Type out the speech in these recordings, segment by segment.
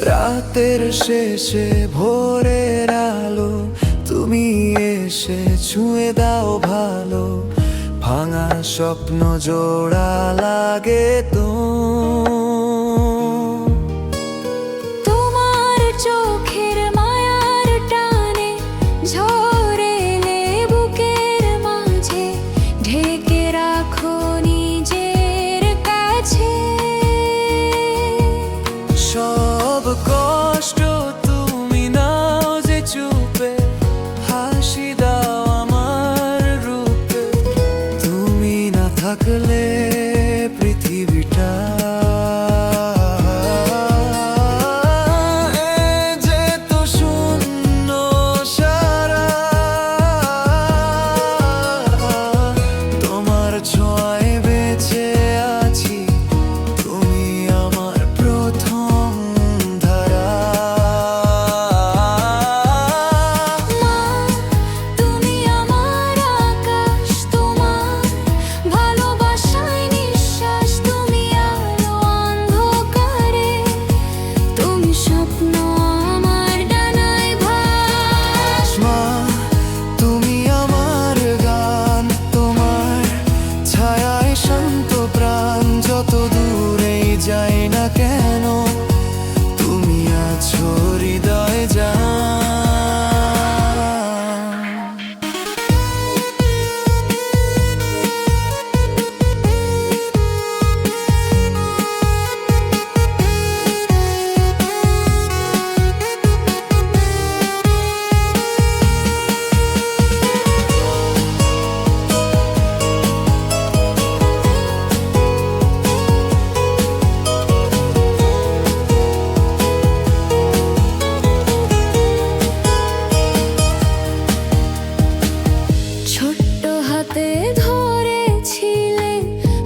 রাতের শেষে ভোরের আলো, তুমি এসে ছুঁয়ে দাও ভালো। ভাঙা স্বপ্ন জোড়া লাগে তো। তোমার চোখের মায়ার টানে ঝরে এলে বুকের মাঝে, ঢেকে রাখো নিজের কাছে। সব কষ্ট তুমি নাও যে চুপে, হাসি দাও আমার রূপে। তুমি না থাকলে পৃথিবীটা যেত শূন্য সারা। তোমার ছোঁয়ায় বেঁচে আছি, তুমি আমার প্রথম ধারা। মা, তুমি আমার আকাশ, তোমার ভালোবাসায় নিঃশ্বাস। তুমি আলো অন্ধকারে, তুমি স্বপ্ন আমার ডানায় ভাস। মা, তুমি আমার গান, তোমার ছায়ায় শান্ত প্রাণ। যত দূরেই যাই না কেন, তুমি আছো হৃদয়ে জান। ছোট্ট হাতে ধরেছিলে,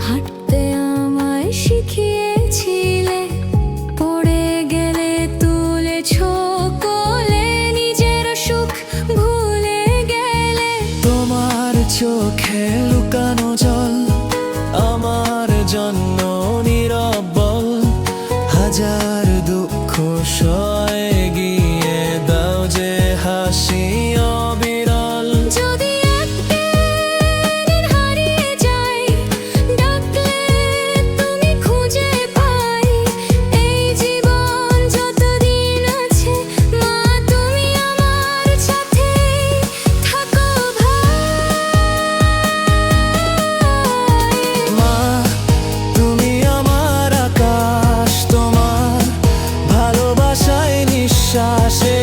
হাঁটতে আমায় শিখিয়েছিলে। পড়ে গেলে তুলেছ কোলে, নিজের সুখ ভুলে গেলে। তোমার চোখে লুকানো জল, আমার জন্য নীরব বল। হাজার দুঃখ সয়ে গিয়ে দাও যে হাসি অবিরল। যদি একদিন হারিয়ে যাই, ডাকলে তুমি খুঁজে পাই। এই জীবন যতদিন আছে, মা তুমি আমার সাথে থাকো ভাই। মা, তুমি আমার আকাশ, তোমার ভালোবাসায় নিঃশ্বাসে